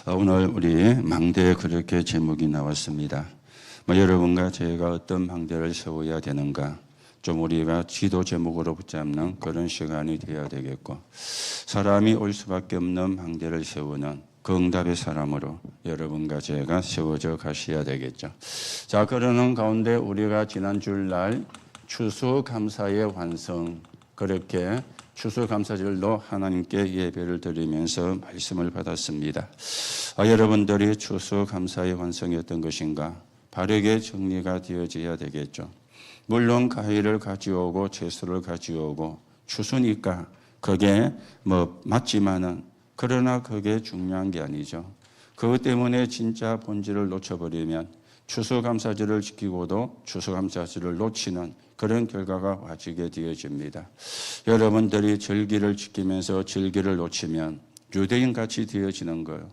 오늘 우리 망대에 그렇게 제목이 나왔습니다. 여러분과 제가 어떤 망대를 세워야 되는가, 좀 우리가 지도 제목으로 붙잡는 그런 시간이 되어야 되겠고, 사람이 올 수밖에 없는 망대를 세우는 그 응답의 사람으로 여러분과 제가 세워져 가셔야 되겠죠. 자, 그러는 가운데 우리가 지난 주일날 추수감사의 완성, 그렇게 추수감사절로 하나님께 예배를 드리면서 말씀을 받았습니다. 여러분들이 추수감사의 완성이 어떤 것인가 바르게 정리가 되어져야 되겠죠. 물론 가위를 가져오고 채소를 가져오고 추수니까 그게 맞지만은, 그러나 그게 중요한 게 아니죠. 그것 때문에 진짜 본질을 놓쳐버리면 추수감사절을 지키고도 추수감사절을 놓치는 그런 결과가 와지게 되어집니다. 여러분들이 절기를 지키면서 절기를 놓치면 유대인같이 되어지는 거예요.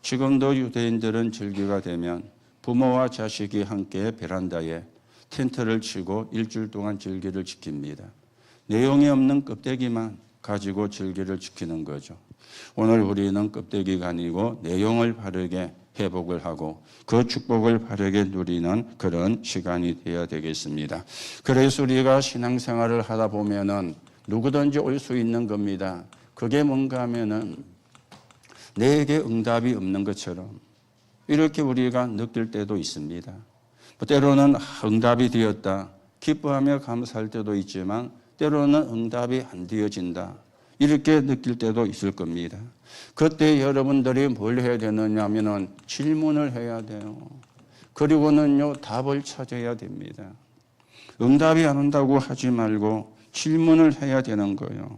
지금도 유대인들은 절기가 되면 부모와 자식이 함께 베란다에 텐트를 치고 일주일 동안 절기를 지킵니다. 내용이 없는 껍데기만 가지고 절기를 지키는 거죠. 오늘 우리는 껍데기가 아니고 내용을 바르게 회복을 하고 그 축복을 바르게 누리는 그런 시간이 되어야 되겠습니다. 그래서 우리가 신앙생활을 하다 보면은 누구든지 올 수 있는 겁니다. 그게 뭔가 하면은 내게 응답이 없는 것처럼 이렇게 우리가 느낄 때도 있습니다. 때로는 응답이 되었다, 기뻐하며 감사할 때도 있지만 때로는 응답이 안 되어진다, 이렇게 느낄 때도 있을 겁니다. 그때 여러분들이 뭘 해야 되느냐 하면은 질문을 해야 돼요. 그리고는요, 답을 찾아야 됩니다. 응답이 안 온다고 하지 말고 질문을 해야 되는 거예요.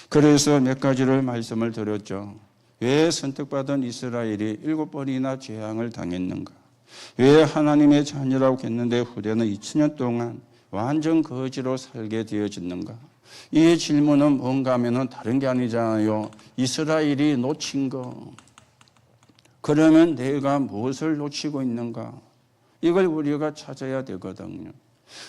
그래서 몇 가지를 말씀을 드렸죠. 왜 선택받은 이스라엘이 7번이나 재앙을 당했는가? 왜 하나님의 자녀라고 했는데 후대는 2000년 동안 완전 거지로 살게 되어졌는가? 이 질문은 뭔가 하면은 다른 게 아니잖아요. 이스라엘이 놓친 거. 그러면 내가 무엇을 놓치고 있는가? 이걸 우리가 찾아야 되거든요.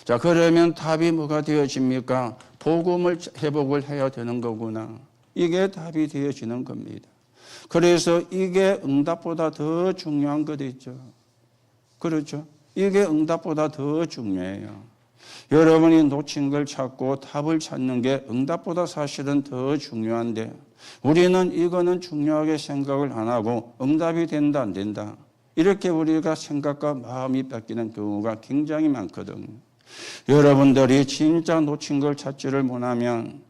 자, 그러면 답이 뭐가 되어집니까? 복음을 회복을 해야 되는 거구나. 이게 답이 되어지는 겁니다. 그래서 이게 응답보다 더 중요한 것 있죠. 그렇죠? 이게 응답보다 더 중요해요. 여러분이 놓친 걸 찾고 답을 찾는 게 응답보다 사실은 더 중요한데, 우리는 이거는 중요하게 생각을 안 하고 응답이 된다 안 된다, 이렇게 우리가 생각과 마음이 바뀌는 경우가 굉장히 많거든요. 여러분들이 진짜 놓친 걸 찾지를 못하면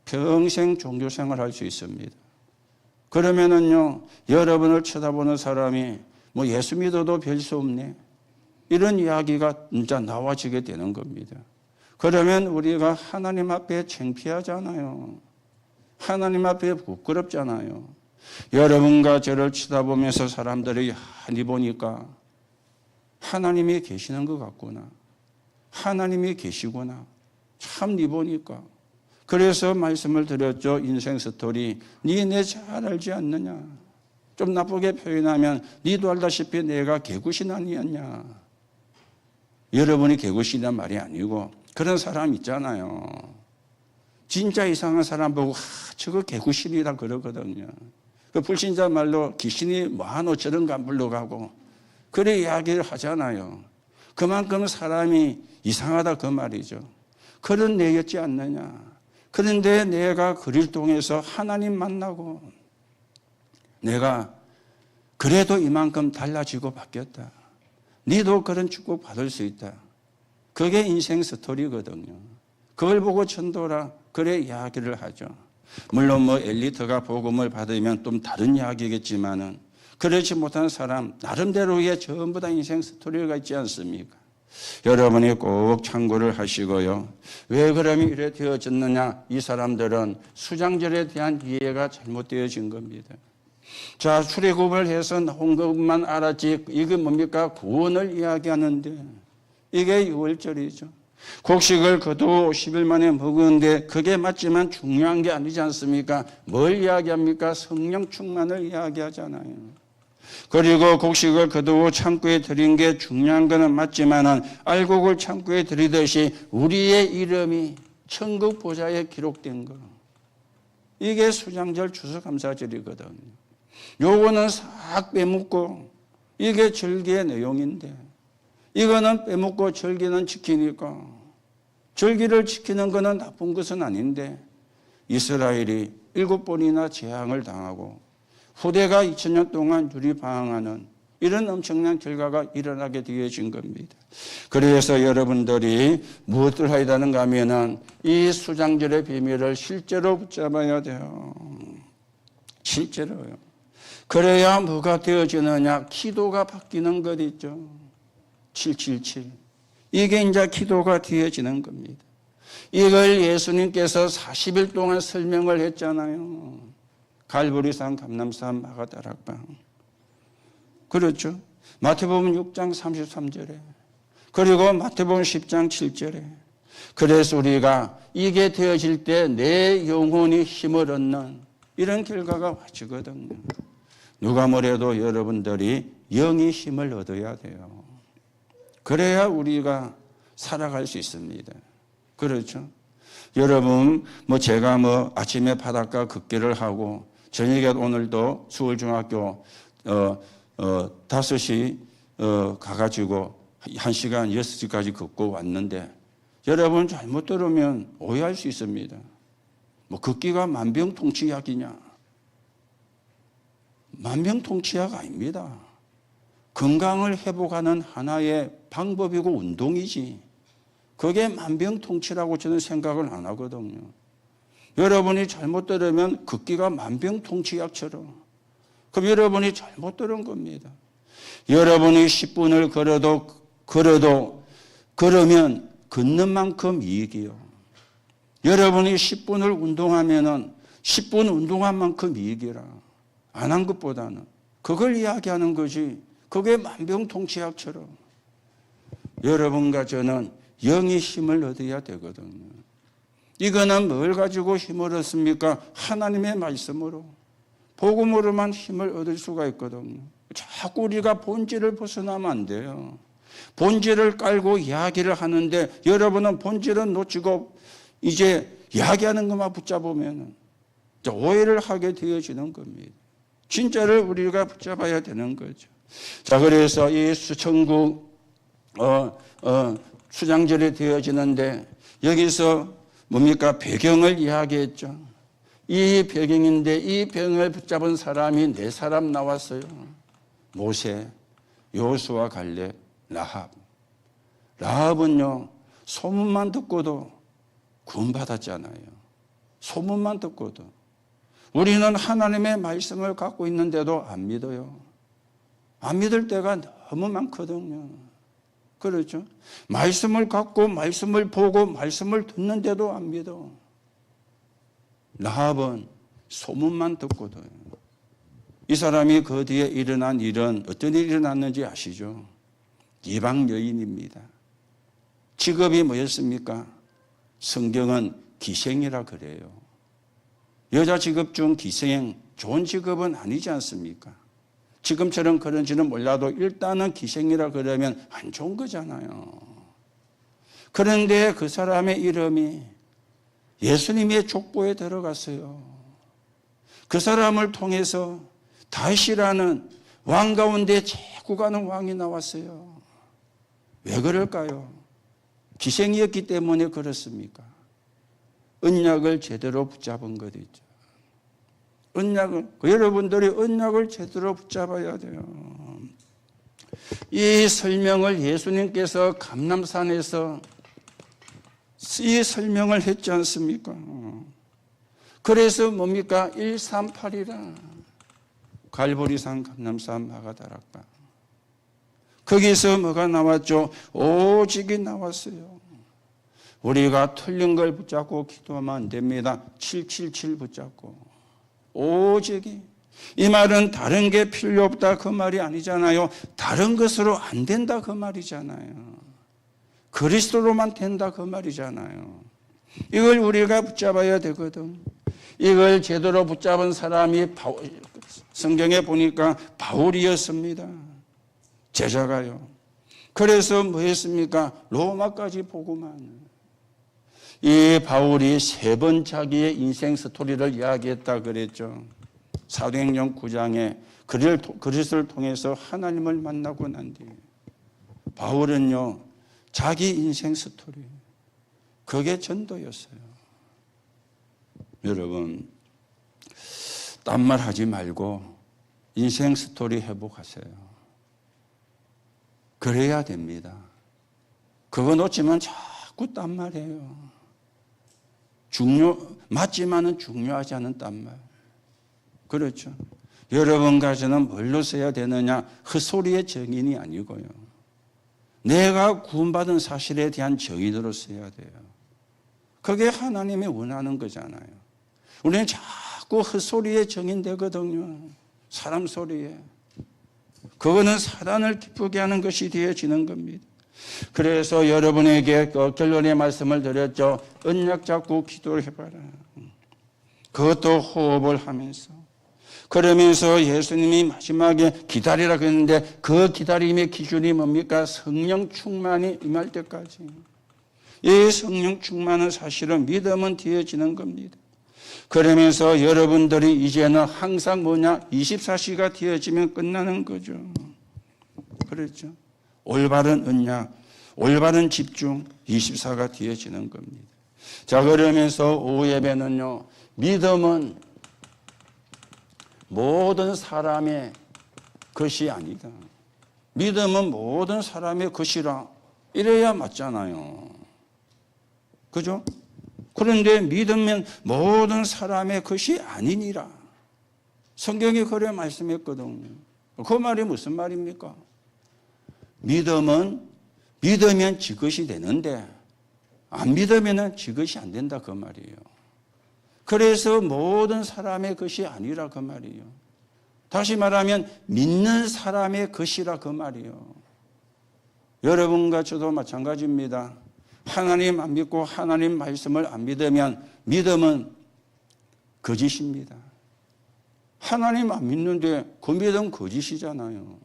평생 종교생활 할 수 있습니다. 그러면은요, 여러분을 쳐다보는 사람이 예수 믿어도 별 수 없네, 이런 이야기가 진짜 나와지게 되는 겁니다. 그러면 우리가 하나님 앞에 창피하잖아요. 하나님 앞에 부끄럽잖아요. 여러분과 저를 쳐다보면서 사람들이 니 보니까 하나님이 계시는 것 같구나, 하나님이 계시구나, 참 니 보니까. 그래서 말씀을 드렸죠. 인생 스토리, 니 내 잘 알지 않느냐. 좀 나쁘게 표현하면 니도 알다시피 내가 개구신 아니었냐. 여러분이 개구신이란 말이 아니고 그런 사람 있잖아요. 진짜 이상한 사람 보고 저거 개구신이라 그러거든요. 그 불신자 말로 귀신이 뭐하노 저런가 물러가고 그래 이야기를 하잖아요. 그만큼 사람이 이상하다 그 말이죠. 그런 내였지 않느냐. 그런데 내가 그를 통해서 하나님 만나고 내가 그래도 이만큼 달라지고 바뀌었다. 니도 그런 축복 받을 수 있다. 그게 인생 스토리거든요. 그걸 보고 전도라 그래 이야기를 하죠. 물론 엘리트가 복음을 받으면 좀 다른 이야기겠지만은 그렇지 못한 사람 나름대로의 전부 다 인생 스토리가 있지 않습니까? 여러분이 꼭 참고를 하시고요. 왜 그러면 이래 되어졌느냐? 이 사람들은 수장절에 대한 이해가 잘못되어진 겁니다. 자, 출애굽을 해서 나온 것만 알았지 이게 뭡니까? 구원을 이야기하는데 이게 6월절이죠. 곡식을 거두 50일 만에 먹었는데 그게 맞지만 중요한 게 아니지 않습니까? 뭘 이야기합니까? 성령 충만을 이야기하잖아요. 그리고 곡식을 거두고 창고에 들인 게 중요한 거는 맞지만은 알곡을 창고에 들이듯이 우리의 이름이 천국 보좌에 기록된 거. 이게 수장절 추수감사절이거든요. 요거는 싹 빼먹고 이게 절기의 내용인데 이거는 빼먹고 절기는 지키니까 절기를 지키는 것은 나쁜 것은 아닌데 이스라엘이 7번이나 재앙을 당하고 후대가 2000년 동안 유리방황하는 이런 엄청난 결과가 일어나게 되어진 겁니다. 그래서 여러분들이 무엇을 해야 되는가 하면은 이 수장절의 비밀을 실제로 붙잡아야 돼요. 실제로요. 그래야 뭐가 되어지느냐? 기도가 바뀌는 것 있죠. 777. 이게 이제 기도가 되어지는 겁니다. 이걸 예수님께서 40일 동안 설명을 했잖아요. 갈보리산, 감람산, 마가다락방. 그렇죠. 마태복음 6장 33절에 그리고 마태복음 10장 7절에 그래서 우리가 이게 되어질 때 내 영혼이 힘을 얻는 이런 결과가 와지거든요. 누가 뭐래도 여러분들이 영이 힘을 얻어야 돼요. 그래야 우리가 살아갈 수 있습니다. 그렇죠. 여러분 제가 아침에 바닷가 걷기를 하고 저녁에 오늘도 서울중학교 5시 가가지고 1시간 6시까지 걷고 왔는데 여러분 잘못 들으면 오해할 수 있습니다. 걷기가 만병통치약이냐? 만병통치약 아닙니다. 건강을 회복하는 하나의 방법이고 운동이지. 그게 만병통치라고 저는 생각을 안 하거든요. 여러분이 잘못 들으면 걷기가 만병통치약처럼 그럼 여러분이 잘못 들은 겁니다. 여러분이 10분을 걸으면 걷는 만큼 이익이요. 여러분이 10분을 운동하면은 10분 운동한 만큼 이익이라. 안 한 것보다는. 그걸 이야기하는 거지. 그게 만병통치약처럼. 여러분과 저는 영의 힘을 얻어야 되거든요. 이거는 뭘 가지고 힘을 얻습니까? 하나님의 말씀으로. 복음으로만 힘을 얻을 수가 있거든요. 자꾸 우리가 본질을 벗어나면 안 돼요. 본질을 깔고 이야기를 하는데 여러분은 본질은 놓치고 이제 이야기하는 것만 붙잡으면 오해를 하게 되어지는 겁니다. 진짜를 우리가 붙잡아야 되는 거죠. 자, 그래서 이 수천국 수장절이 되어지는데 여기서 뭡니까? 배경을 이야기했죠. 이 배경인데 이 배경을 붙잡은 사람이 4사람 나왔어요. 모세, 여호수아, 갈렙, 라합. 라합은요, 소문만 듣고도 구원받았잖아요. 소문만 듣고도. 우리는 하나님의 말씀을 갖고 있는데도 안 믿어요. 안 믿을 때가 너무 많거든요. 그렇죠? 말씀을 갖고 말씀을 보고 말씀을 듣는데도 안 믿어. 라합은 소문만 듣고도요. 이 사람이 그 뒤에 일어난 일은 어떤 일이 일어났는지 아시죠? 이방 여인입니다. 직업이 뭐였습니까? 성경은 기생이라 그래요. 여자 직업 중 기생, 좋은 직업은 아니지 않습니까? 지금처럼 그런지는 몰라도 일단은 기생이라 그러면 안 좋은 거잖아요. 그런데 그 사람의 이름이 예수님의 족보에 들어갔어요. 그 사람을 통해서 다윗이라는 왕 가운데 최고 가는 왕이 나왔어요. 왜 그럴까요? 기생이었기 때문에 그렇습니까? 언약을 제대로 붙잡은 것 있죠. 여러분들이 언약을 제대로 붙잡아야 돼요. 이 설명을 예수님께서 감람산에서 이 설명을 했지 않습니까? 그래서 뭡니까? 138이라. 갈보리산, 감람산, 마가다락방. 거기서 뭐가 나왔죠? 오직이 나왔어요. 우리가 틀린 걸 붙잡고 기도하면 안 됩니다. 777 붙잡고. 오직이. 이 말은 다른 게 필요 없다 그 말이 아니잖아요. 다른 것으로 안 된다 그 말이잖아요. 그리스도로만 된다 그 말이잖아요. 이걸 우리가 붙잡아야 되거든. 이걸 제대로 붙잡은 사람이 성경에 보니까 바울이었습니다. 제자가요. 그래서 뭐 했습니까? 로마까지 보고만. 이 바울이 3번 자기의 인생 스토리를 이야기했다 그랬죠. 사도행전 9장에 그리스도를 통해서 하나님을 만나고 난 뒤에 바울은요, 자기 인생 스토리, 그게 전도였어요. 여러분, 딴말 하지 말고 인생 스토리 회복하세요. 그래야 됩니다. 그거 놓치면 자꾸 딴말해요. 맞지만은 중요하지 않은 딴말. 그렇죠. 여러분과 저는 뭘로 써야 되느냐? 헛소리의 정인이 아니고요. 내가 구원받은 사실에 대한 정의로 써야 돼요. 그게 하나님이 원하는 거잖아요. 우리는 자꾸 헛소리의 정인 되거든요. 사람 소리에. 그거는 사단을 기쁘게 하는 것이 되어지는 겁니다. 그래서 여러분에게 결론의 말씀을 드렸죠. 언약 잡고 기도를 해봐라. 그것도 호흡을 하면서. 그러면서 예수님이 마지막에 기다리라 그랬는데 그 기다림의 기준이 뭡니까? 성령 충만이 임할 때까지. 이 성령 충만은 사실은 믿음은 되어지는 겁니다. 그러면서 여러분들이 이제는 항상 뭐냐? 24시가 되어지면 끝나는 거죠. 그렇죠. 올바른 언약, 올바른 집중, 24가 되어지는 겁니다. 자, 그러면서 오후 예배는요, 믿음은 모든 사람의 것이 아니다. 믿음은 모든 사람의 것이라 이래야 맞잖아요. 그죠? 그런데 믿으면 모든 사람의 것이 아니니라. 성경이 그래 말씀했거든요. 그 말이 무슨 말입니까? 믿으면 지 것이 되는데 안 믿으면 지 것이 안 된다 그 말이에요. 그래서 모든 사람의 것이 아니라 그 말이에요. 다시 말하면 믿는 사람의 것이라 그 말이에요. 여러분과 저도 마찬가지입니다. 하나님 안 믿고 하나님 말씀을 안 믿으면 믿음은 거짓입니다. 하나님 안 믿는데 그 믿음 거짓이잖아요.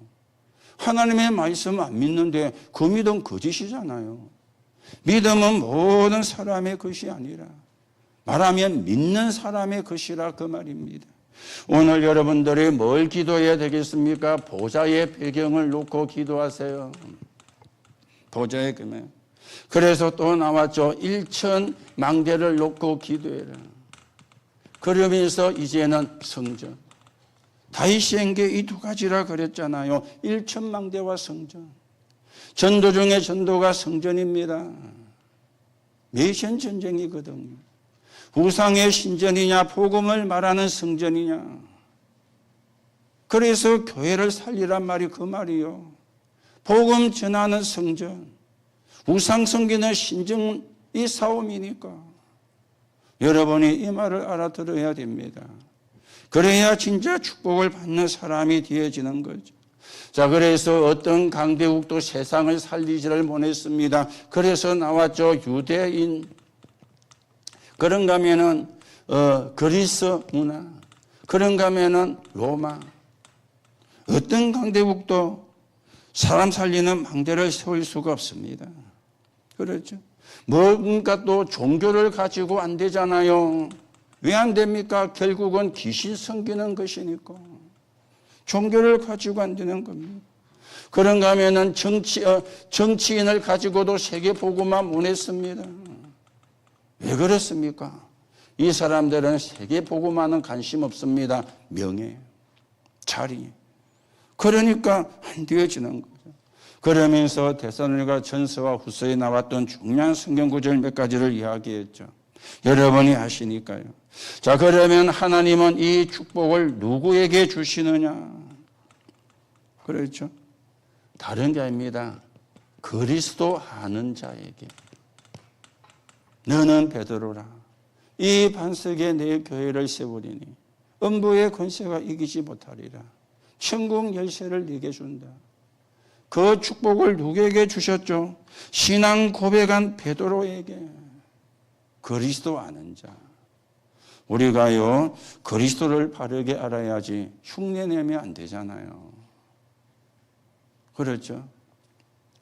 하나님의 말씀 안 믿는데 그 믿음 거짓이잖아요. 믿음은 모든 사람의 것이 아니라 말하면 믿는 사람의 것이라 그 말입니다. 오늘 여러분들이 뭘 기도해야 되겠습니까? 보좌의 배경을 놓고 기도하세요. 보좌의 배경. 그래서 또 나왔죠. 1천 망대를 놓고 기도해라. 그러면서 이제는 성전. 다윗시행계 이 두 가지라 그랬잖아요. 1천 망대와 성전. 전도 중에 전도가 성전입니다. 메시안 전쟁이거든요. 우상의 신전이냐 복음을 말하는 성전이냐. 그래서 교회를 살리란 말이 그 말이요. 복음 전하는 성전. 우상 섬기는 신전이 싸움이니까. 여러분이 이 말을 알아들어야 됩니다. 그래야 진짜 축복을 받는 사람이 되어지는 거죠. 자, 그래서 어떤 강대국도 세상을 살리지를 못했습니다. 그래서 나왔죠. 유대인. 그런가 하면은 그리스 문화. 그런가 하면은 로마. 어떤 강대국도 사람 살리는 망대를 세울 수가 없습니다. 그렇죠. 뭔가 또 종교를 가지고 안 되잖아요. 왜 안 됩니까? 결국은 귀신 섬기는 것이니까. 종교를 가지고 안 되는 겁니다. 그런가 하면은 정치인을 가지고도 세계보고만 못했습니다. 왜 그렇습니까? 이 사람들은 세계보고만은 관심 없습니다. 명예, 자리. 그러니까 안 되어지는 거죠. 그러면서 데살로니가 전서와 후서에 나왔던 중요한 성경 구절 몇 가지를 이야기했죠. 여러분이 아시니까요. 자, 그러면 하나님은 이 축복을 누구에게 주시느냐? 그렇죠. 다른 게 아닙니다. 그리스도 아는 자에게. 너는 베드로라. 이 반석에 내 교회를 세우리니 음부의 권세가 이기지 못하리라. 천국 열쇠를 네게 준다. 그 축복을 누구에게 주셨죠? 신앙 고백한 베드로에게. 그리스도 아는 자. 우리가요, 그리스도를 바르게 알아야지 흉내내면 안 되잖아요. 그렇죠?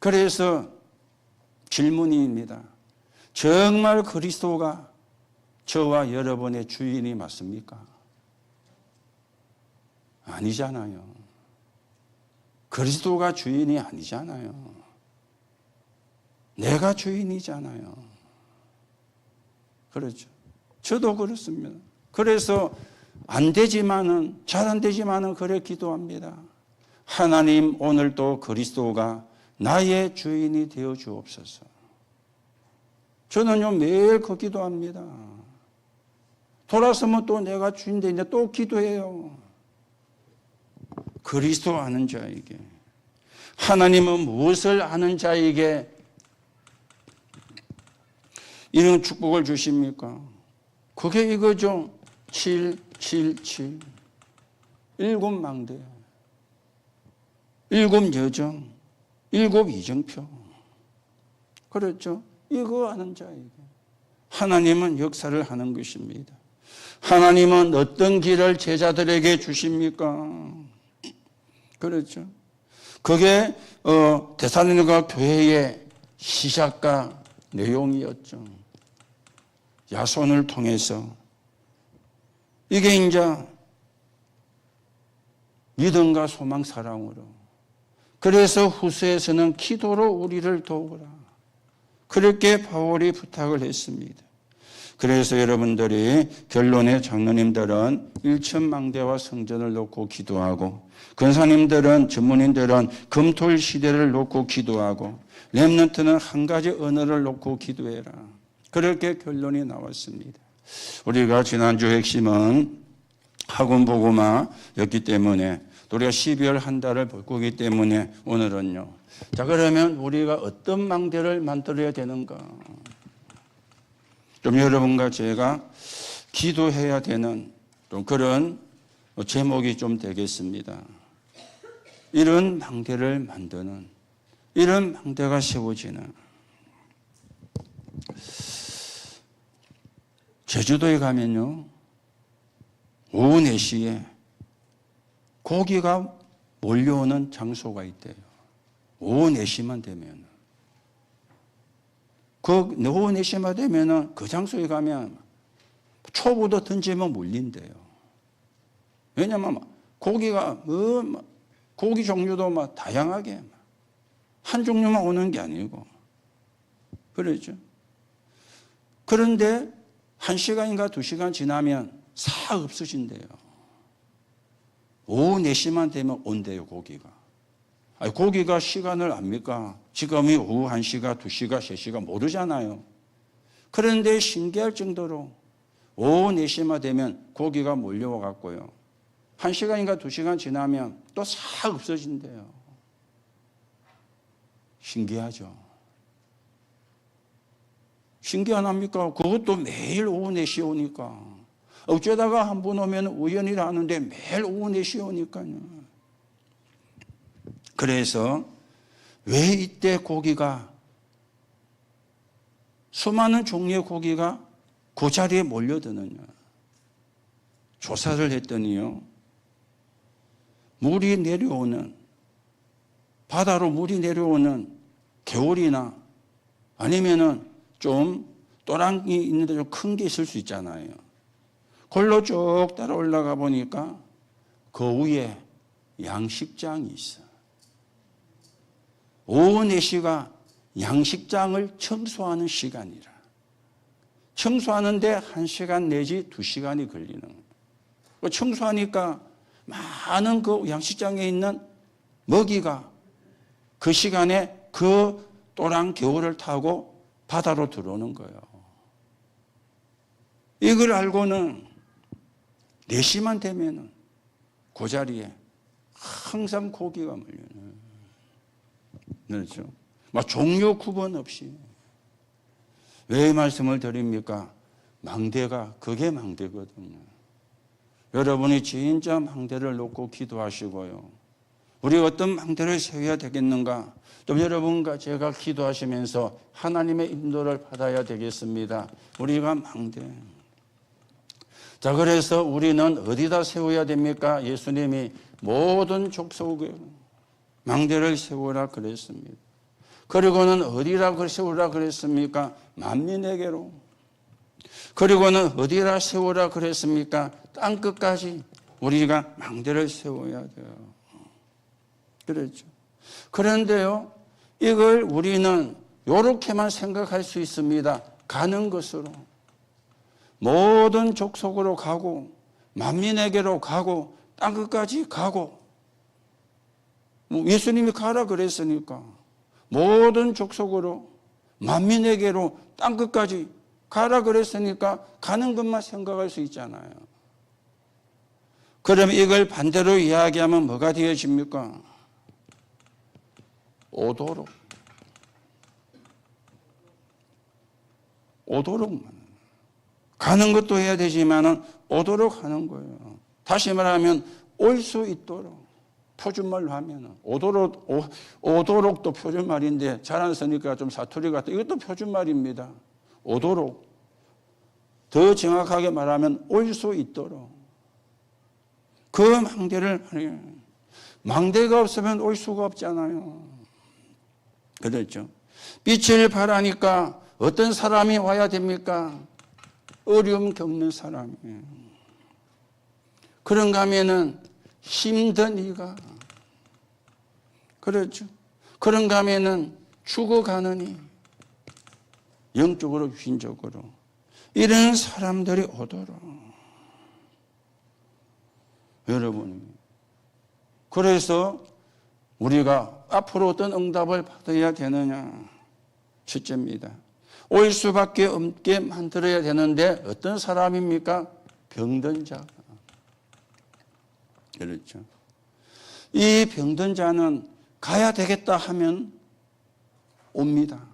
그래서 질문입니다. 정말 그리스도가 저와 여러분의 주인이 맞습니까? 아니잖아요. 그리스도가 주인이 아니잖아요. 내가 주인이잖아요. 그렇죠. 저도 그렇습니다. 그래서 안 되지만은, 잘 안 되지만은 그래 기도합니다. 하나님, 오늘도 그리스도가 나의 주인이 되어 주옵소서. 저는요, 매일 그 기도합니다. 돌아서면 또 내가 주인 되는데 또 기도해요. 그리스도 아는 자에게, 하나님은 무엇을 아는 자에게 이런 축복을 주십니까? 그게 이거죠. 777. 7 망대, 7 여정, 7 이정표. 그렇죠? 이거 아는 자에게 하나님은 역사를 하는 것입니다. 하나님은 어떤 길을 제자들에게 주십니까? 그렇죠? 그게 데살로니가 교회의 시작과 내용이었죠. 야손을 통해서 이게 이제 믿음과 소망, 사랑으로. 그래서 후서에서는 기도로 우리를 도우라. 그렇게 바울이 부탁을 했습니다. 그래서 여러분들이 결론에 장로님들은 일천망대와 성전을 놓고 기도하고, 권사님들은, 전문인들은 금토일 시대를 놓고 기도하고, 렘넌트는 한 가지 언어를 놓고 기도해라. 그렇게 결론이 나왔습니다. 우리가 지난주 핵심은 학원 보고마였기 때문에, 또 우리가 12월 한 달을 볼 거기 때문에 오늘은요. 자, 그러면 우리가 어떤 망대를 만들어야 되는가? 좀 여러분과 제가 기도해야 되는 좀 그런 제목이 좀 되겠습니다. 이런 망대를 만드는, 이런 망대가 세워지는. 제주도에 가면요, 오후 4시에 고기가 몰려오는 장소가 있대요. 오후 4시만 되면. 그 오후 4시만 되면 그 장소에 가면 초보도 던지면 몰린대요. 왜냐면 고기가 고기 종류도 막 다양하게 한 종류만 오는 게 아니고. 그렇죠. 그런데 1시간인가 2시간 지나면 싹 없어진대요. 오후 4시만 되면 온대요, 고기가. 아니, 고기가 시간을 압니까? 지금이 오후 1시가, 2시가, 3시가 모르잖아요. 그런데 신기할 정도로 오후 4시만 되면 고기가 몰려와 갖고요. 1시간인가 2시간 지나면 또 싹 없어진대요. 신기하죠? 신기 안 합니까? 그것도 매일 오후 4시에 오니까. 어쩌다가 한 번 오면 우연이라 하는데 매일 오후 4시에 오니까요. 그래서 왜 이때 고기가, 수많은 종류의 고기가 그 자리에 몰려드느냐. 조사를 했더니요, 물이 내려오는, 바다로 물이 내려오는 겨울이나 아니면은 좀 또랑이 있는데 좀 큰 게 있을 수 있잖아요. 걸로 쭉 따라 올라가 보니까 그 위에 양식장이 있어. 오후 4시가 양식장을 청소하는 시간이라. 청소하는데 1시간 내지 2시간이 걸리는 거예요. 청소하니까 많은 그 양식장에 있는 먹이가 그 시간에 그 또랑 겨울을 타고 바다로 들어오는 거예요. 이걸 알고는 4시만 되면은 그 자리에 항상 고기가 몰려요. 그렇죠? 막 종류 구분 없이. 왜 말씀을 드립니까? 망대가, 그게 망대거든요. 여러분이 진짜 망대를 놓고 기도하시고요. 우리가 어떤 망대를 세워야 되겠는가? 좀 여러분과 제가 기도하시면서 하나님의 인도를 받아야 되겠습니다. 우리가 망대. 자, 그래서 우리는 어디다 세워야 됩니까? 예수님이 모든 족속에 망대를 세우라 그랬습니다. 그리고는 어디라 세우라 그랬습니까? 만민에게로. 그리고는 어디라 세우라 그랬습니까? 땅끝까지 우리가 망대를 세워야 돼요. 그렇죠. 그런데요, 이걸 우리는 이렇게만 생각할 수 있습니다. 가는 것으로. 모든 족속으로 가고, 만민에게로 가고, 땅끝까지 가고. 예수님이 가라 그랬으니까. 모든 족속으로, 만민에게로, 땅끝까지 가라 그랬으니까 가는 것만 생각할 수 있잖아요. 그럼 이걸 반대로 이야기하면 뭐가 되어집니까? 오도록. 오도록만. 가는 것도 해야 되지만은 오도록 하는 거예요. 다시 말하면 올 수 있도록. 표준말로 하면은 오도록도 표준말인데 잘 안 쓰니까 좀 사투리 같아. 이것도 표준말입니다. 오도록. 더 정확하게 말하면 올 수 있도록. 그 망대를, 망대가 없으면 올 수가 없잖아요. 그렇죠. 빛을 발하니까 어떤 사람이 와야 됩니까? 어려움 겪는 사람이에요. 그런가 하면은 힘든 이가. 그렇죠. 그런가 하면은 죽어가느니. 영적으로, 육신적으로. 이런 사람들이 오도록. 여러분. 그래서 우리가 앞으로 어떤 응답을 받아야 되느냐. 첫째입니다. 올 수밖에 없게 만들어야 되는데 어떤 사람입니까? 병든 자. 그렇죠. 이 병든 자는 가야 되겠다 하면 옵니다.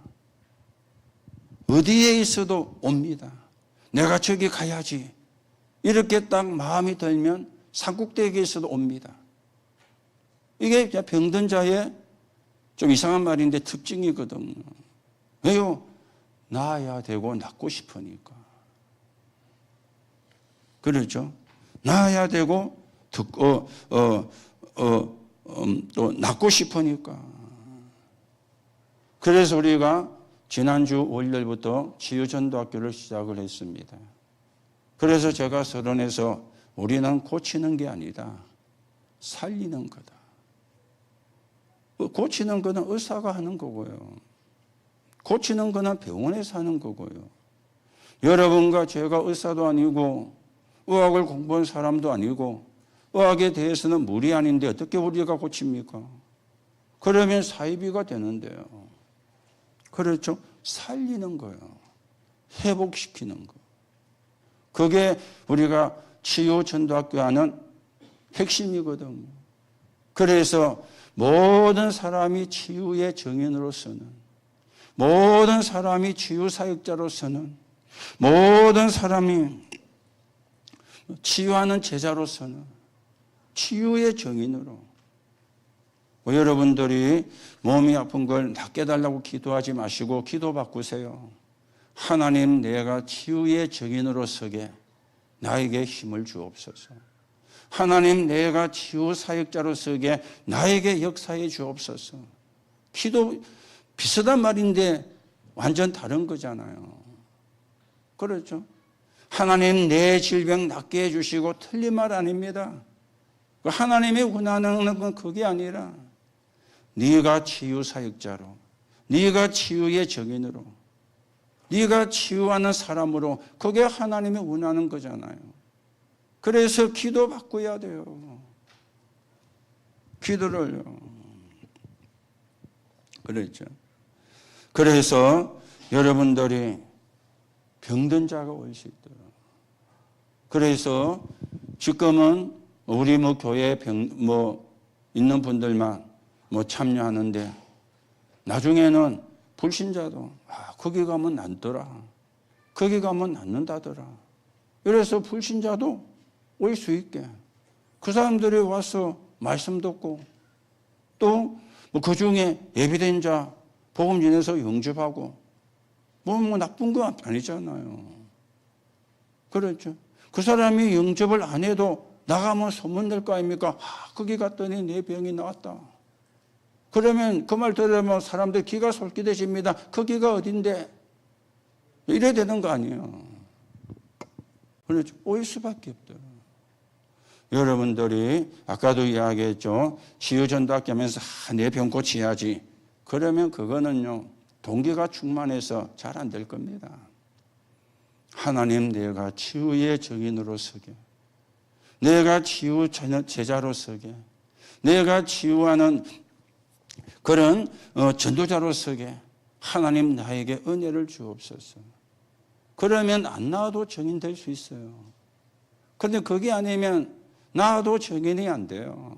어디에 있어도 옵니다. 내가 저기 가야지. 이렇게 딱 마음이 들면 산꼭대기에 있어도 옵니다. 이게 병든 자의 좀 이상한 말인데 특징이거든요. 왜요? 나아야 되고 낫고 싶으니까. 그렇죠? 나아야 되고 또 낫고 싶으니까. 그래서 우리가 지난주 월요일부터 치유전도학교를 시작을 했습니다. 그래서 제가 서론에서 우리는 고치는 게 아니다. 살리는 거다. 고치는 거는 의사가 하는 거고요. 고치는 거는 병원에서 하는 거고요. 여러분과 제가 의사도 아니고 의학을 공부한 사람도 아니고 의학에 대해서는 물이 아닌데 어떻게 우리가 고칩니까? 그러면 사이비가 되는데요. 그렇죠? 살리는 거예요. 회복시키는 거. 그게 우리가 치유전도학교 하는 핵심이거든요. 그래서 모든 사람이 치유의 정인으로서는, 모든 사람이 치유사역자로서는, 모든 사람이 치유하는 제자로서는 치유의 정인으로, 여러분들이 몸이 아픈 걸 낫게 해달라고 기도하지 마시고 기도 바꾸세요. 하나님, 내가 치유의 정인으로 서게 나에게 힘을 주옵소서. 하나님, 내가 치유 사역자로 서게 나에게 역사해 주옵소서. 기도 비슷한 말인데 완전 다른 거잖아요. 그렇죠? 하나님, 내 질병 낫게 해주시고 틀린 말 아닙니다. 하나님이 원하는 건 그게 아니라 네가 치유 사역자로, 네가 치유의 정인으로, 네가 치유하는 사람으로, 그게 하나님이 원하는 거잖아요. 그래서 기도 바꿔야 돼요. 기도를요. 그렇죠. 그래서 여러분들이 병든 자가 올 수 있도록. 그래서 지금은 우리 교회에 있는 분들만 참여하는데 나중에는 불신자도 거기 가면 낫더라. 거기 가면 낫는다더라. 그래서 불신자도 올 수 있게 그 사람들이 와서 말씀 듣고 또 그 중에 예비된 자 복음 전해서 영접하고 뭐 나쁜 거 아니잖아요. 그렇죠. 그 사람이 영접을 안 해도 나가면 소문낼 거 아닙니까? 거기 갔더니 내 병이 나왔다. 그러면 그 말 들으면 사람들 기가 솔깃해집니다. 거기가 어딘데? 이래야 되는 거 아니에요. 그렇죠. 올 수밖에 없더라. 여러분들이 아까도 이야기했죠. 치유전도학교 하면서 내 병 고쳐야지. 그러면 그거는요, 동기가 충만해서 잘 안 될 겁니다. 하나님, 내가 치유의 증인으로 서게, 내가 치유 제자로 서게, 내가 치유하는 그런 전도자로 서게 하나님 나에게 은혜를 주옵소서. 그러면 안 나와도 증인 될 수 있어요. 그런데 그게 아니면 나와도 증인이 안 돼요.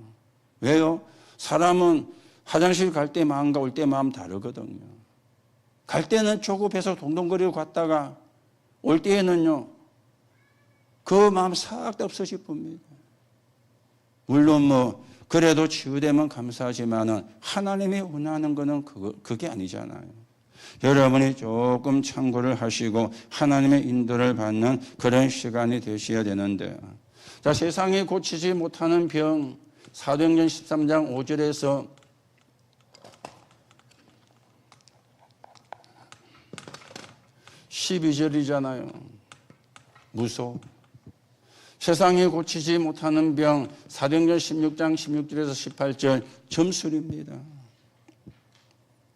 왜요? 사람은 화장실 갈 때 마음과 올 때 마음 다르거든요. 갈 때는 조급해서 동동거리고 갔다가 올 때에는요, 그 마음 싹 다 없어질 겁니다. 물론 그래도 치유되면 감사하지만은 하나님이 원하는 거는 그게 아니잖아요. 여러분이 조금 참고를 하시고 하나님의 인도를 받는 그런 시간이 되셔야 되는데, 자, 세상에 고치지 못하는 병, 사도행전 13장 5절에서 12절이잖아요. 무소. 세상에 고치지 못하는 병, 사도행전 16장 16절에서 18절 점술입니다.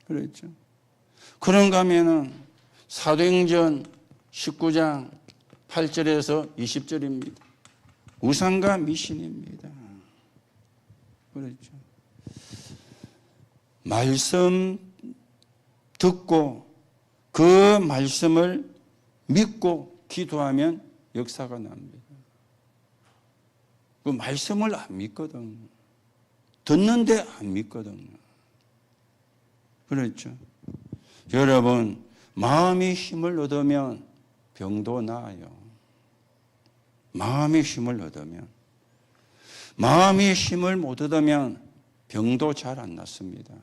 그랬죠. 그런가 하면은 사도행전 19장 8절에서 20절입니다. 우상과 미신입니다. 그렇죠. 말씀 듣고 그 말씀을 믿고 기도하면 역사가 납니다. 그 말씀을 안 믿거든요. 듣는데 안 믿거든요. 그렇죠. 여러분, 마음이 힘을 얻으면 병도 나아요. 마음이 힘을 얻으면. 마음이 힘을 못 얻으면 병도 잘 안 낫습니다.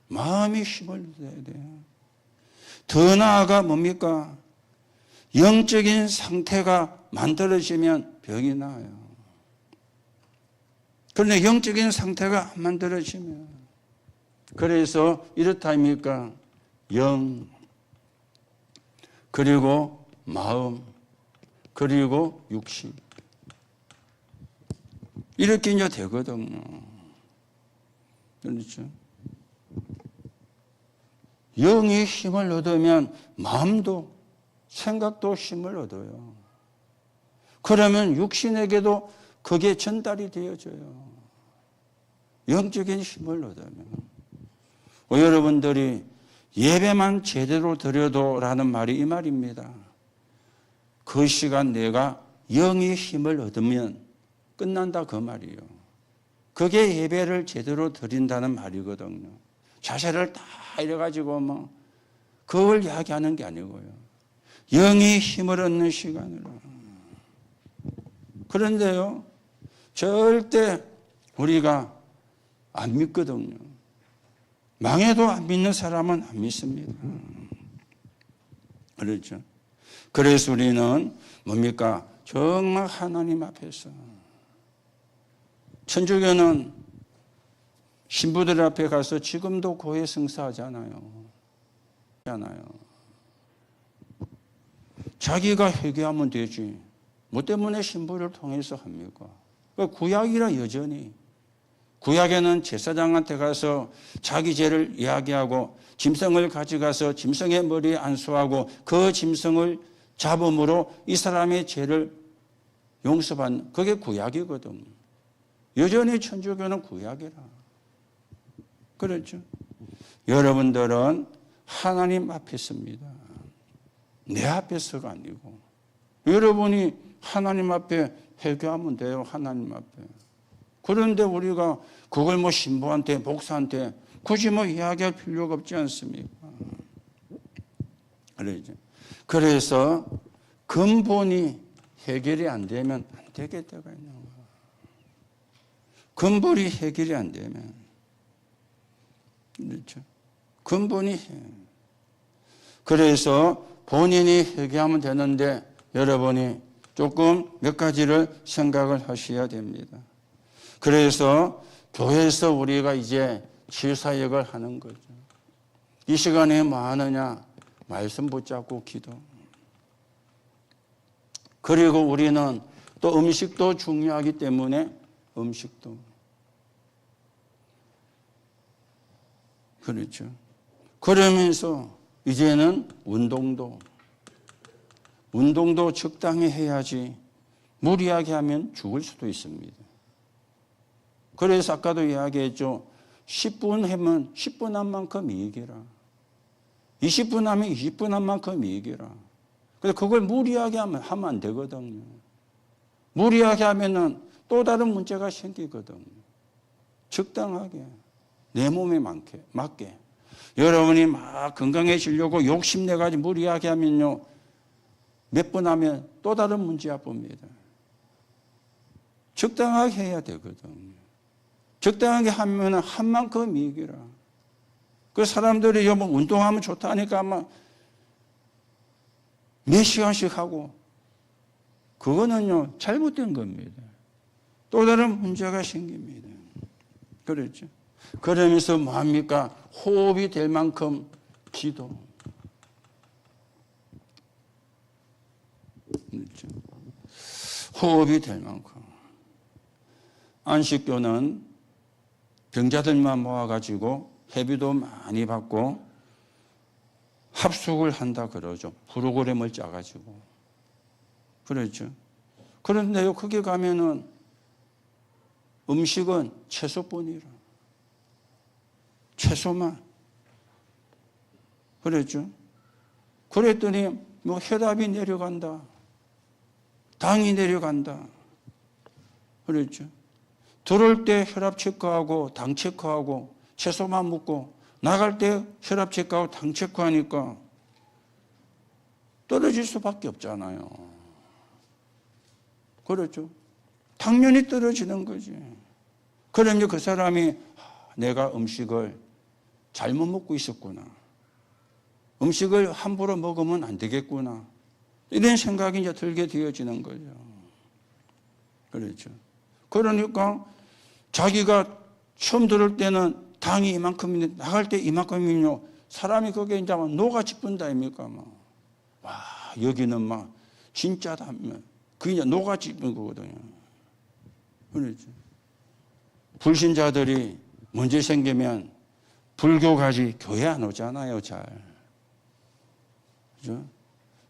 마음이 힘을 얻어야 돼요. 더 나아가 뭡니까? 영적인 상태가 만들어지면 병이 나요. 그런데 영적인 상태가 안 만들어지면, 그래서 이렇다 아닙니까? 영, 그리고 마음, 그리고 육신. 이렇게 이제 되거든요. 그렇죠? 영이 힘을 얻으면 마음도 생각도 힘을 얻어요. 그러면 육신에게도 그게 전달이 되어져요. 영적인 힘을 얻으면. 여러분들이 예배만 제대로 드려도라는 말이 이 말입니다. 그 시간 내가 영의 힘을 얻으면 끝난다 그 말이에요. 그게 예배를 제대로 드린다는 말이거든요. 자세를 다 이래가지고 그걸 이야기하는 게 아니고요. 영의 힘을 얻는 시간으로. 그런데요, 절대 우리가 안 믿거든요. 망해도 안 믿는 사람은 안 믿습니다. 그렇죠. 그래서 우리는 뭡니까? 정말 하나님 앞에서. 천주교는 신부들 앞에 가서 지금도 고해성사하잖아요. 자기가 회개하면 되지. 뭐 때문에 신부를 통해서 합니까? 구약이라 여전히. 구약에는 제사장한테 가서 자기 죄를 이야기하고 짐승을 가져가서 짐승의 머리에 안수하고 그 짐승을 잡음으로 이 사람의 죄를 용서받는, 그게 구약이거든요. 여전히 천주교는 구약이라. 그렇죠. 여러분들은 하나님 앞에 섭니다. 내 앞에서가 아니고. 여러분이 하나님 앞에 회개하면 돼요. 하나님 앞에. 그런데 우리가 그걸 신부한테, 목사한테 굳이 이야기할 필요가 없지 않습니까? 그러죠. 그래서 근본이 해결이 안 되면 안 되게 때가 있는 거예요. 근본이 해결이 안 되면. 그렇죠. 근본이. 그래서 본인이 회개하면 되는데 여러분이 조금 몇 가지를 생각을 하셔야 됩니다. 그래서 교회에서 우리가 이제 치유사역을 하는 거죠. 이 시간에 뭐 하느냐? 말씀 붙잡고 기도. 그리고 우리는 또 음식도 중요하기 때문에 음식도. 그렇죠. 그러면서 이제는 운동도 적당히 해야지 무리하게 하면 죽을 수도 있습니다. 그래서 아까도 이야기했죠. 10분 하면 10분 한 만큼 이익이라. 20분 하면 20분 한 만큼 이익이라. 그래서 그걸 무리하게 하면 안 되거든요. 무리하게 하면은 또 다른 문제가 생기거든요. 적당하게. 내 몸에 맞게. 여러분이 막 건강해지려고 욕심내가지고 무리하게 하면요. 몇 번 하면 또 다른 문제가 봅니다. 적당하게 해야 되거든요. 적당하게 하면 한 만큼 이익이라. 그 사람들이 뭐 운동하면 좋다니까 아마 몇 시간씩 하고 그거는요 잘못된 겁니다. 또 다른 문제가 생깁니다. 그렇죠. 그러면서 뭐합니까? 호흡이 될 만큼 기도. 그렇죠. 호흡이 될 만큼. 안식교는 병자들만 모아가지고 회비도 많이 받고 합숙을 한다 그러죠. 프로그램을 짜가지고. 그렇죠. 그런데요, 거기 가면은 음식은 채소뿐이라. 채소만. 그랬죠. 그랬더니 뭐 혈압이 내려간다. 당이 내려간다. 그랬죠. 들어올 때 혈압 체크하고 당 체크하고 채소만 먹고 나갈 때 혈압 체크하고 당 체크하니까 떨어질 수밖에 없잖아요. 그렇죠. 당연히 떨어지는 거지. 그러면 그 사람이 내가 음식을 잘못 먹고 있었구나. 음식을 함부로 먹으면 안 되겠구나. 이런 생각이 이제 들게 되어지는 거죠. 그렇죠. 그러니까 자기가 처음 들을 때는 당이 이만큼인데 나갈 때 이만큼이면요. 사람이 거기에 이제 막 녹아 짚은다 아닙니까? 와, 여기는 막 진짜다 하면 그게 이제 녹아 짚은 거거든요. 그렇죠. 불신자들이 문제 생기면 불교까지 교회 안 오잖아요, 잘. 그죠?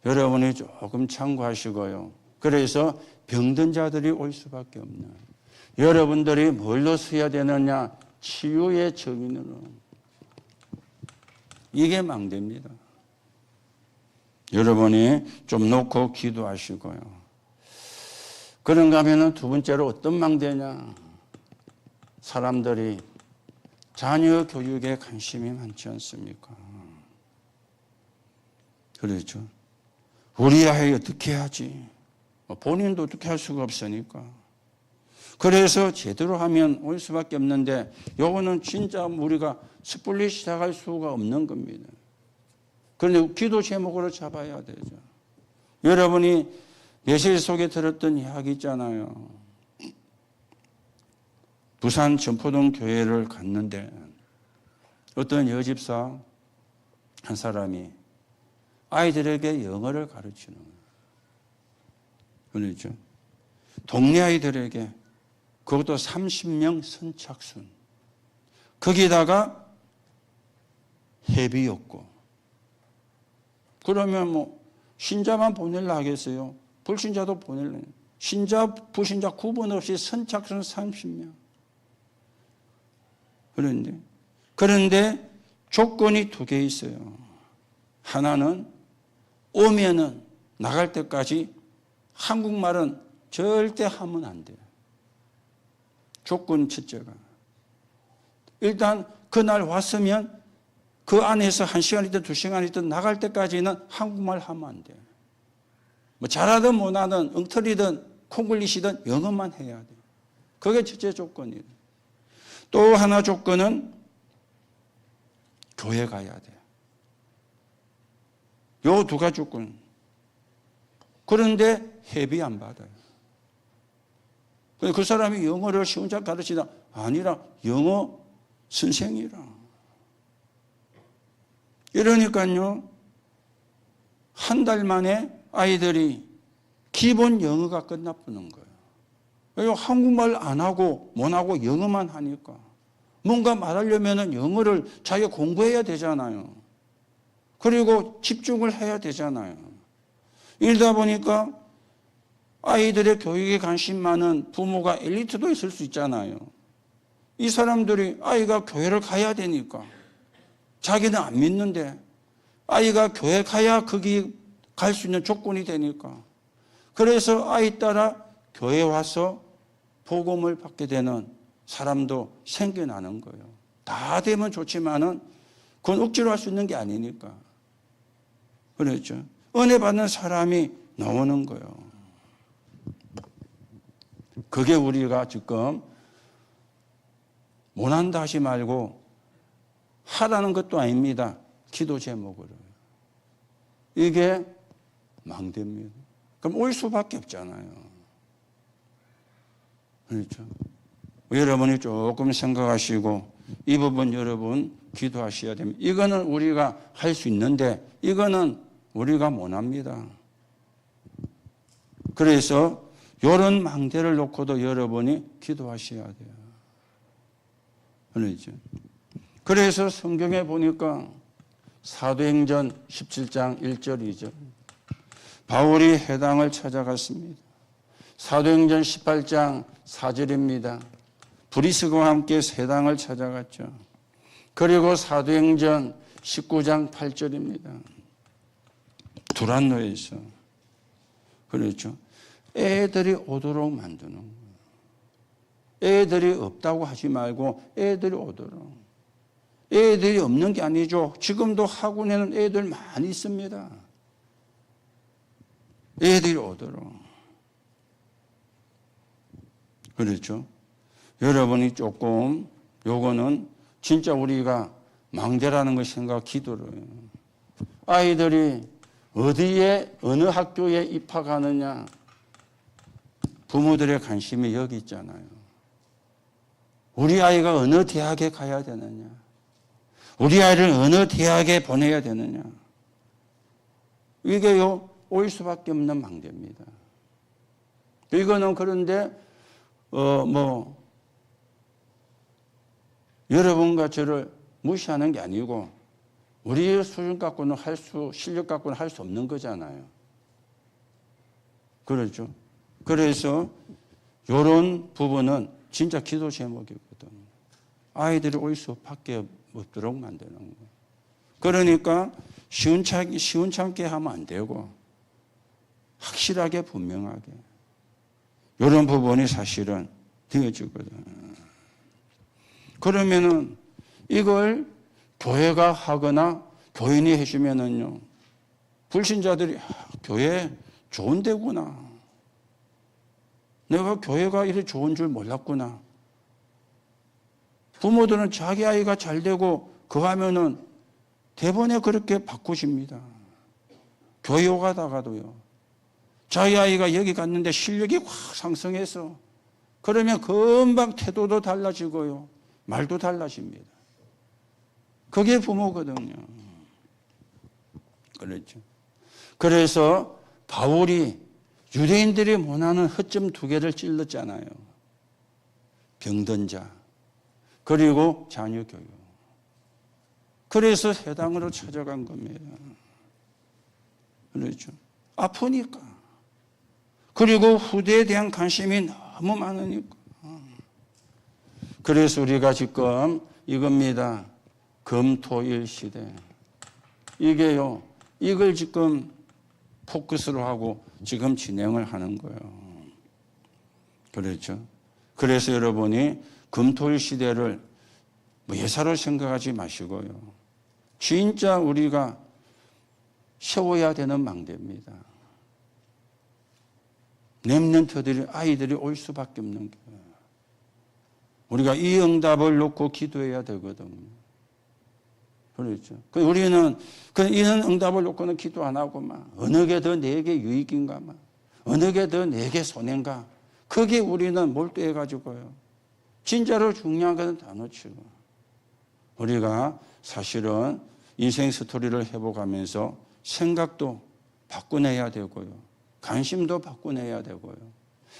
여러분이 조금 참고하시고요. 그래서 병든 자들이 올 수밖에 없는. 여러분들이 뭘로 서야 되느냐? 치유의 정인으로. 이게 망대입니다. 여러분이 좀 놓고 기도하시고요. 그런가 하면 두 번째로 어떤 망대냐? 사람들이 자녀 교육에 관심이 많지 않습니까? 그렇죠. 우리 아이 어떻게 하지? 본인도 어떻게 할 수가 없으니까. 그래서 제대로 하면 올 수밖에 없는데 요거는 진짜 우리가 섣불리 시작할 수가 없는 겁니다. 그런데 기도 제목으로 잡아야 되죠. 여러분이 메시지 속에 들었던 이야기 있잖아요. 부산 전포동 교회를 갔는데 어떤 여집사 한 사람이 아이들에게 영어를 가르치는 거예요. 그렇죠. 동네 아이들에게 그것도 30명 선착순. 거기다가 회비였고. 그러면 뭐 신자만 보내려 하겠어요? 불신자도 보내려. 신자, 불신자 구분 없이 선착순 30명. 그런데 조건이 두 개 있어요. 하나는 오면은 나갈 때까지 한국말은 절대 하면 안 돼요. 조건 첫째가. 일단 그날 왔으면 그 안에서 1시간이든 2시간이든 나갈 때까지는 한국말 하면 안 돼요. 뭐 잘하든 못하든 엉터리든 콩글리시든 영어만 해야 돼요. 그게 첫째 조건이에요. 또 하나 조건은 교회 가야 돼요. 요 두 가지 조건. 그런데 회비 안 받아요. 그 사람이 영어를 시원찮게 가르치다 아니라 영어 선생이라. 이러니까요. 한 달 만에 아이들이 기본 영어가 끝나버는 거예요. 그리고 한국말 안 하고 못하고 영어만 하니까 뭔가 말하려면 영어를 자기가 공부해야 되잖아요. 그리고 집중을 해야 되잖아요. 이러다 보니까 아이들의 교육에 관심 많은 부모가 엘리트도 있을 수 있잖아요. 이 사람들이 아이가 교회를 가야 되니까 자기는 안 믿는데 아이가 교회 가야 거기 갈 수 있는 조건이 되니까 그래서 아이 따라 교회 와서 복음을 받게 되는 사람도 생겨나는 거예요. 다 되면 좋지만은 그건 억지로 할 수 있는 게 아니니까. 그렇죠. 은혜 받는 사람이 나오는 거예요. 그게 우리가 지금 못한다 하지 말고 하라는 것도 아닙니다. 기도 제목으로. 이게 망대입니다. 그럼 올 수밖에 없잖아요. 그렇죠. 여러분이 조금 생각하시고 이 부분 여러분 기도하셔야 됩니다. 이거는 우리가 할 수 있는데 이거는 우리가 못합니다. 그래서 이런 망대를 놓고도 여러분이 기도하셔야 돼요. 그렇죠. 그래서 성경에 보니까 사도행전 17장 1절이죠. 바울이 회당을 찾아갔습니다. 사도행전 18장 4절입니다. 브리스가와 함께 회당을 찾아갔죠. 그리고 사도행전 19장 8절입니다. 두란노에서. 그렇죠. 애들이 오도록 만드는 거예요. 애들이 없다고 하지 말고 애들이 오도록. 애들이 없는 게 아니죠. 지금도 학원에는 애들 많이 있습니다. 애들이 오도록. 그렇죠. 여러분이 조금 요거는 진짜 우리가 망대라는 걸 생각 기도를 해요. 아이들이 어디에 어느 학교에 입학하느냐 부모들의 관심이 여기 있잖아요. 우리 아이가 어느 대학에 가야 되느냐, 우리 아이를 어느 대학에 보내야 되느냐, 이게요 올 수밖에 없는 망대입니다. 이거는 그런데 여러분과 저를 무시하는 게 아니고 우리의 수준 갖고는 실력 갖고는 할 수 없는 거잖아요. 그렇죠. 그래서 이런 부분은 진짜 기도 제목이거든. 아이들이 올 수밖에 없도록 만드는 거예요. 그러니까 시원찮게 하면 안 되고 확실하게 분명하게 이런 부분이 사실은 되어지거든. 그러면은 이걸 교회가 하거나 교인이 해주면은요, 불신자들이 교회 좋은 데구나. 내가 교회가 이렇게 좋은 줄 몰랐구나. 부모들은 자기 아이가 잘 되고 그거 하면은 대번에 그렇게 바꾸십니다. 교회 오가다가도요. 자기 아이가 여기 갔는데 실력이 확 상승해서 그러면 금방 태도도 달라지고요. 말도 달라집니다. 그게 부모거든요. 그렇죠. 그래서 바울이 유대인들이 원하는 허점 2개를 찔렀잖아요. 병든 자, 그리고 자녀 교육. 그래서 회당으로 찾아간 겁니다. 그렇죠. 아프니까. 그리고 후대에 대한 관심이 너무 많으니까. 그래서 우리가 지금 이겁니다. 금토일 시대. 이게요, 이걸 지금 포커스로 하고 지금 진행을 하는 거예요. 그렇죠. 그래서 여러분이 금토일 시대를 예사로 생각하지 마시고요. 진짜 우리가 세워야 되는 망대입니다. 렘넌트들이 아이들이 올 수밖에 없는 거예요. 우리가 이 응답을 놓고 기도해야 되거든요. 그렇죠. 우리는 이런 응답을 놓고는 기도 안 하고 어느 게 더 내게 유익인가 어느 게 더 내게 손해인가 그게 우리는 몰두해 가지고요. 진짜로 중요한 것은 다 놓치고 우리가 사실은 인생 스토리를 회복하면서 생각도 바꿔내야 되고요. 관심도 바꿔내야 되고요.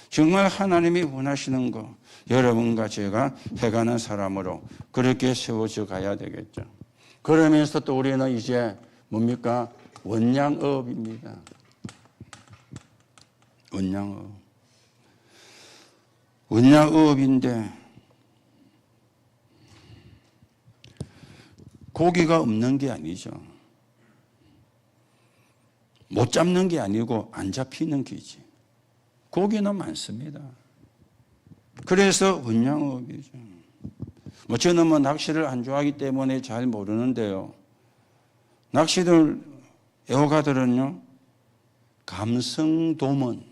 정말 하나님이 원하시는 거 여러분과 제가 해가는 사람으로 그렇게 세워져 가야 되겠죠. 그러면서 또 우리는 이제 뭡니까? 원양어업입니다. 원양어업. 원양어업인데 고기가 없는 게 아니죠. 못 잡는 게 아니고 안 잡히는 게지. 고기는 많습니다. 그래서 원양어업이죠. 저는 낚시를 안 좋아하기 때문에 잘 모르는데요. 낚시들 애호가들은요, 감성돔은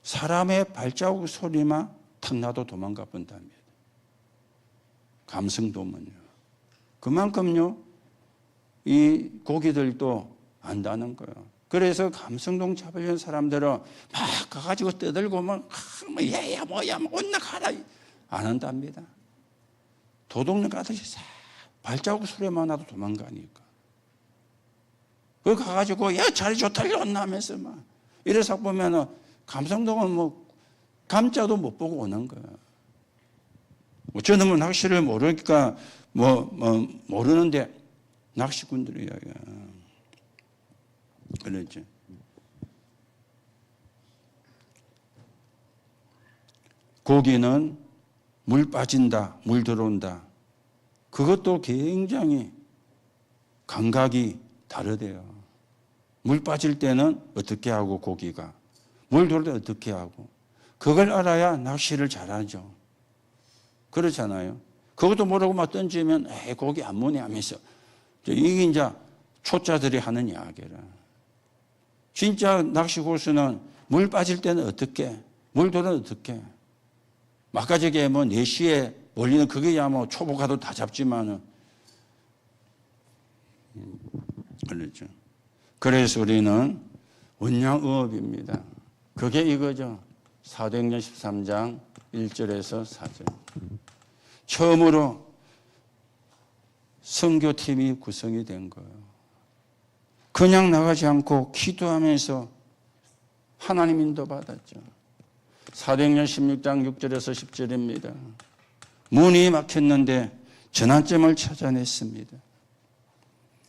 사람의 발자국 소리만 탁 나도 도망가 본답니다. 감성돔은요. 그만큼요, 이 고기들도 안다는 거예요. 그래서 감성돔 잡으려는 사람들은 막 가가지고 떠들고 막 얘야 뭐야 온나 가라 안 한답니다. 도둑놈 가듯이 싹 발자국 소리만 나도 도망가니까. 그 가가지고 야 자리 좋다리 온나 하면서 막 이래서 보면은 감성돔은 뭐 감자도 못 보고 오는 거예요. 저는 낚시를 모르니까 모르는데 낚시꾼들이야. 그렇죠. 고기는 물 빠진다, 물 들어온다. 그것도 굉장히 감각이 다르대요. 물 빠질 때는 어떻게 하고 고기가, 물 들어올 때 어떻게 하고. 그걸 알아야 낚시를 잘하죠. 그렇잖아요. 그것도 모르고 막 던지면 에이 고기 안 무네 하면서. 이게 이제 초짜들이 하는 이야기라. 진짜 낚시 고수는 물 빠질 때는 어떻게, 물 들어오면 어떻게. 막가지게 4시에 몰리는 그게야 초보 가도 다 잡지만은. 그렇죠. 그래서 우리는 원양어업입니다. 그게 이거죠. 사도행전 13장 1절에서 4절. 처음으로 선교팀이 구성이 된 거예요. 그냥 나가지 않고 기도하면서 하나님 인도 받았죠. 사도행전 16장 6절에서 10절입니다. 문이 막혔는데 전환점을 찾아냈습니다.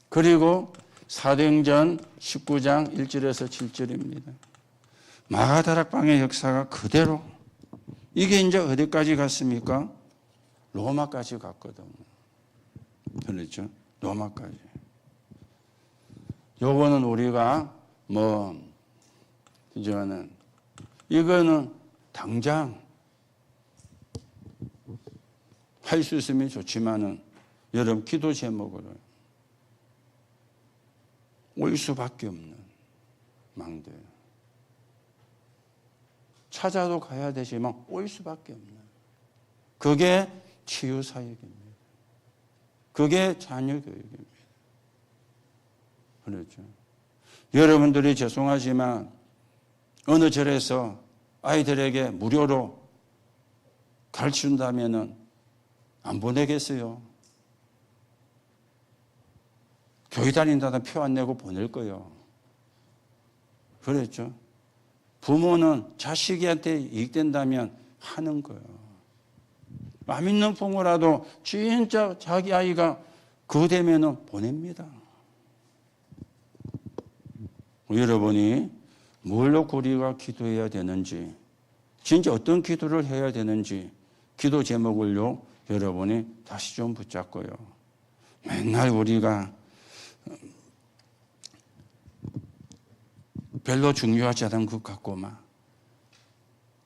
그리고 사도행전 19장 1절에서 7절입니다. 마가다락방의 역사가 그대로 이게 이제 어디까지 갔습니까? 로마까지 갔거든요. 그렇죠? 로마까지. 요거는 우리가 이거는 당장 할 수 있으면 좋지만은 여러분 기도 제목으로 올 수밖에 없는 망대. 찾아도 가야 되지만 올 수밖에 없는. 그게 치유사역입니다. 그게 자녀교육입니다. 그렇죠. 여러분들이 죄송하지만 어느 절에서 아이들에게 무료로 가르친다면은 안 보내겠어요. 교회 다닌다는 표 안 내고 보낼 거예요. 그렇죠. 부모는 자식한테 이익된다면 하는 거예요. 안 믿는 부모라도 진짜 자기 아이가 그거 되면은 보냅니다. 여러분이 뭘로 우리가 기도해야 되는지, 진짜 어떤 기도를 해야 되는지 기도 제목을요 여러분이 다시 좀 붙잡고요. 맨날 우리가 별로 중요하지 않은 것 갖고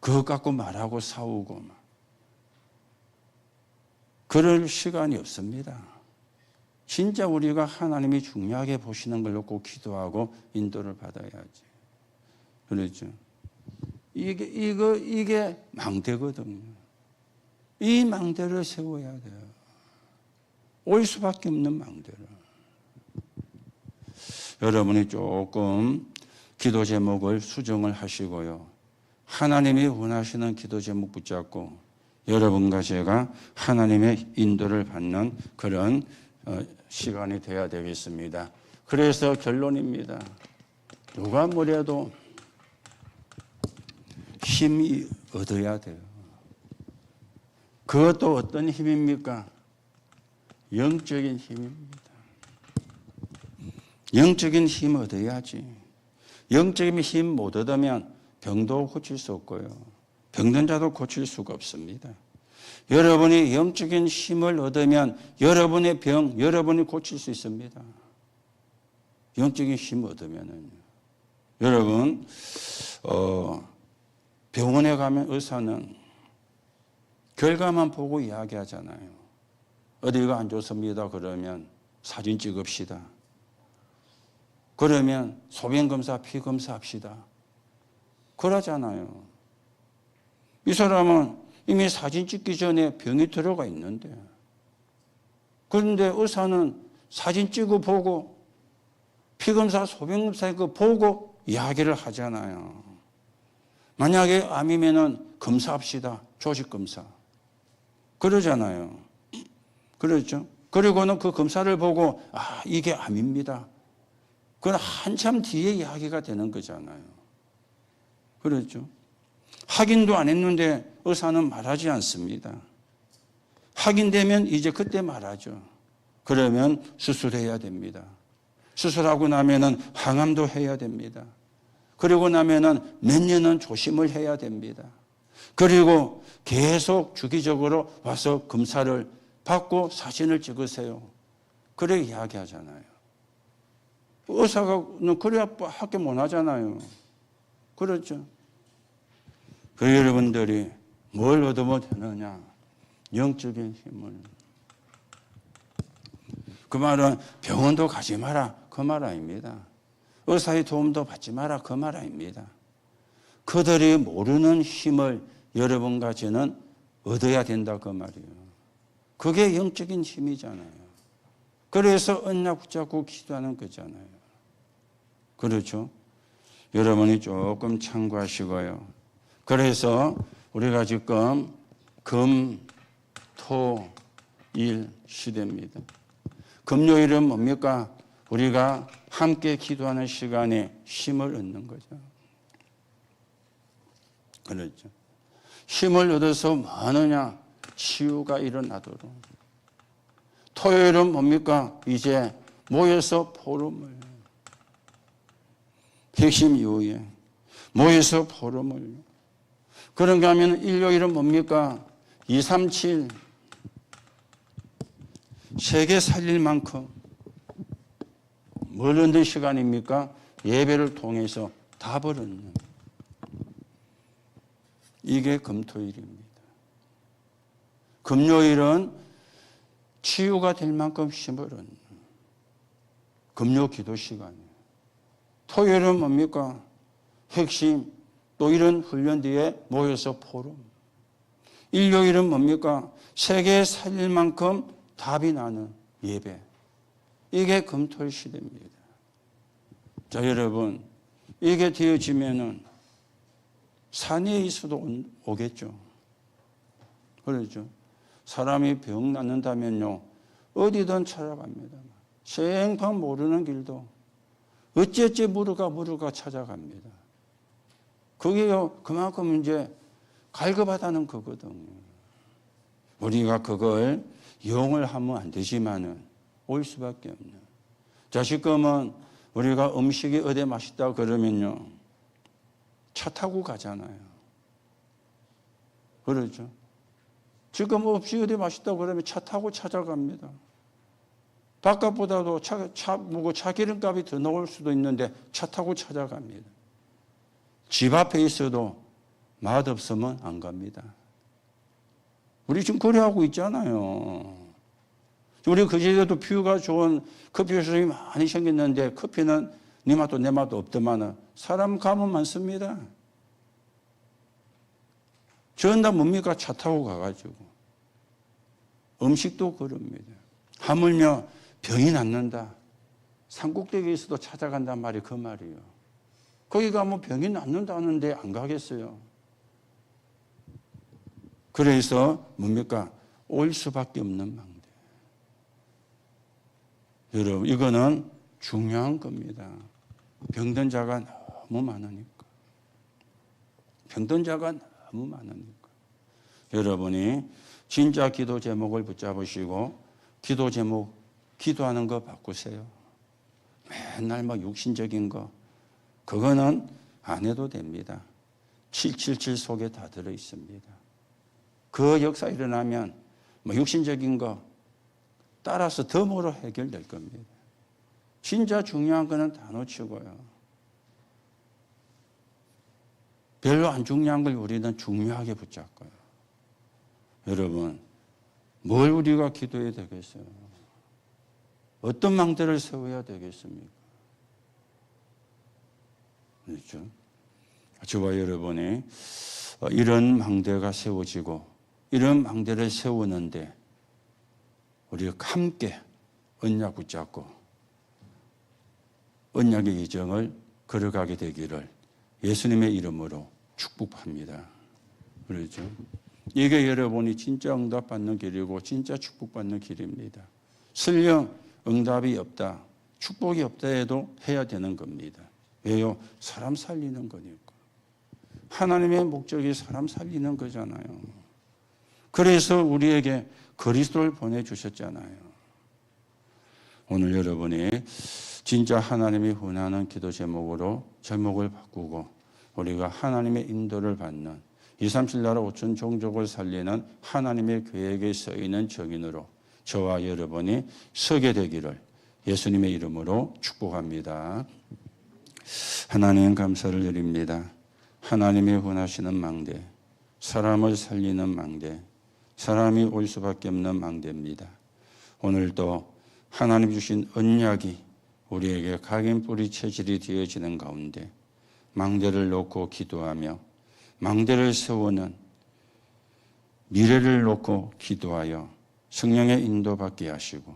그것 갖고 말하고 싸우고 그럴 시간이 없습니다. 진짜 우리가 하나님이 중요하게 보시는 걸 놓고 기도하고 인도를 받아야지. 그렇죠. 이게 망대거든요. 이 망대를 세워야 돼요. 올 수밖에 없는 망대를. 여러분이 조금 기도 제목을 수정을 하시고요. 하나님이 원하시는 기도 제목 붙잡고 여러분과 제가 하나님의 인도를 받는 그런 시간이 돼야 되겠습니다. 그래서 결론입니다. 누가 뭐래도 힘이 얻어야 돼요. 그것도 어떤 힘입니까? 영적인 힘입니다. 영적인 힘 얻어야지. 영적인 힘 못 얻으면 병도 고칠 수 없고요. 병든 자도 고칠 수가 없습니다. 여러분이 영적인 힘을 얻으면 여러분의 병, 여러분이 고칠 수 있습니다. 영적인 힘을 얻으면은. 여러분, 병원에 가면 의사는 결과만 보고 이야기하잖아요. 어디가 안 좋습니다. 그러면 사진 찍읍시다. 그러면 소변검사, 피검사 합시다. 그러잖아요. 이 사람은 이미 사진 찍기 전에 병이 들어가 있는데, 그런데 의사는 사진 찍어 보고 피검사, 소변검사 그 보고 이야기를 하잖아요. 만약에 암이면은 검사합시다. 조직검사. 그러잖아요. 그렇죠? 그리고는 그 검사를 보고 이게 암입니다. 그건 한참 뒤에 이야기가 되는 거잖아요. 그렇죠? 확인도 안 했는데 의사는 말하지 않습니다. 확인되면 이제 그때 말하죠. 그러면 수술해야 됩니다. 수술하고 나면은 항암도 해야 됩니다. 그리고 나면은 몇 년은 조심을 해야 됩니다. 그리고 계속 주기적으로 와서 검사를 받고 사진을 찍으세요. 그래 이야기하잖아요. 의사가는 그래야 밖에 못 하잖아요. 그렇죠? 그 여러분들이 뭘 얻으면 되느냐? 영적인 힘을. 그 말은 병원도 가지 마라. 그 말 아닙니다. 의사의 도움도 받지 마라. 그 말 아닙니다. 그들이 모르는 힘을 여러분과 저는 얻어야 된다. 그 말이에요. 그게 영적인 힘이잖아요. 그래서 언약 붙잡고 기도하는 거잖아요. 그렇죠? 여러분이 조금 참고하시고요. 그래서 우리가 지금 금, 토, 일 시대입니다. 금요일은 뭡니까? 우리가 함께 기도하는 시간에 힘을 얻는 거죠. 그렇죠. 힘을 얻어서 뭐 하느냐? 치유가 일어나도록. 토요일은 뭡니까? 이제 모여서 포럼을. 핵심 이후에 모여서 포럼을. 그런가 하면 일요일은 뭡니까? 2, 3, 7 세계 살릴 만큼 뭘 얻는 시간입니까? 예배를 통해서 답을 얻는. 이게 금토일입니다. 금요일은 치유가 될 만큼 힘을 얻는 금요 기도 시간이에요. 토요일은 뭡니까? 핵심, 또 이런 훈련 뒤에 모여서 포럼. 일요일은 뭡니까? 세계 살릴 만큼 답이 나는 예배. 이게 금토일 시대입니다. 자, 여러분, 이게 되어지면은 산의 이수도 오겠죠. 그렇죠. 사람이 병 낫는다면요, 어디든 찾아갑니다. 생판 모르는 길도 어찌어찌 물어가 찾아갑니다. 그게요, 그만큼 이제 갈급하다는 거거든요. 우리가 그걸 이용을 하면 안 되지만은 올 수밖에 없는. 자, 지금은 우리가 음식이 어디 맛있다 그러면요, 차 타고 가잖아요. 그렇죠. 지금 음식이 어디 맛있다 그러면 차 타고 찾아갑니다. 바깥보다도 차 기름값이 더 나올 수도 있는데 차 타고 찾아갑니다. 집 앞에 있어도 맛없으면 안 갑니다. 우리 지금 그래하고 있잖아요. 우리 그제도 뷰가 좋은 커피숍이 많이 생겼는데 커피는 네 맛도 내 맛도 없더만은 사람 가면 많습니다. 저는 다 뭡니까? 차 타고 가가지고. 음식도 그럽니다. 하물며 병이 낫는다. 산꼭대기에서도 찾아간단 말이 그 말이에요. 거기 가면 병이 낫는다는데 안 가겠어요. 그래서 뭡니까? 올 수밖에 없는 망대. 여러분, 이거는 중요한 겁니다. 병든 자가 너무 많으니까. 병든 자가 너무 많으니까. 여러분이 진짜 기도 제목을 붙잡으시고 기도 제목 기도하는 거 바꾸세요. 맨날 막 육신적인 거 그거는 안 해도 됩니다. 777 속에 다 들어 있습니다. 그 역사 일어나면 뭐 육신적인 거 따라서 덤으로 해결될 겁니다. 진짜 중요한 거는 다 놓치고요. 별로 안 중요한 걸 우리는 중요하게 붙잡고요. 여러분, 뭘 우리가 기도해야 되겠어요? 어떤 망대를 세워야 되겠습니까? 그렇죠? 저와 여러분이 이런 망대가 세워지고 이런 망대를 세우는데 우리가 함께 언약 붙잡고 언약의 이정을 걸어가게 되기를 예수님의 이름으로 축복합니다. 그렇죠? 이게 여러분이 진짜 응답받는 길이고 진짜 축복받는 길입니다. 설령 응답이 없다, 축복이 없다 해도 해야 되는 겁니다. 왜요? 사람 살리는 거니까. 하나님의 목적이 사람 살리는 거잖아요. 그래서 우리에게 그리스도를 보내주셨잖아요. 오늘 여러분이 진짜 하나님이 원하는 기도 제목으로 제목을 바꾸고 우리가 하나님의 인도를 받는 237 나라 5천 종족을 살리는 하나님의 계획에 쓰이는 증인으로 저와 여러분이 서게 되기를 예수님의 이름으로 축복합니다. 하나님 감사를 드립니다. 하나님이 원하시는 망대, 사람을 살리는 망대, 사람이 올 수밖에 없는 망대입니다. 오늘도 하나님 주신 언약이 우리에게 각인 뿌리 체질이 되어지는 가운데 망대를 놓고 기도하며 망대를 세우는 미래를 놓고 기도하여 성령의 인도받게 하시고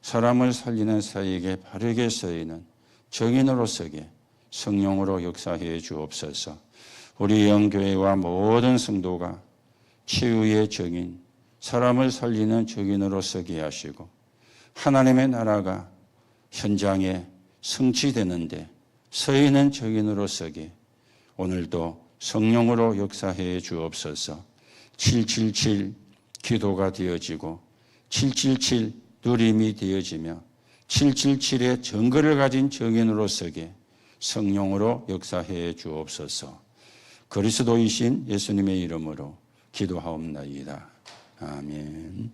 사람을 살리는 사이에게 바르게 쓰이는 정인으로 서게 성령으로 역사해 주옵소서. 우리 영교회와 모든 성도가 치유의 정인, 사람을 살리는 정인으로 서게 하시고 하나님의 나라가 현장에 성취되는데 서있는 정인으로 서게 오늘도 성령으로 역사해 주옵소서. 777 기도가 되어지고 777 누림이 되어지며 777의 증거를 가진 정인으로 서게 성령으로 역사해 주옵소서. 그리스도이신 예수님의 이름으로 기도하옵나이다. 아멘.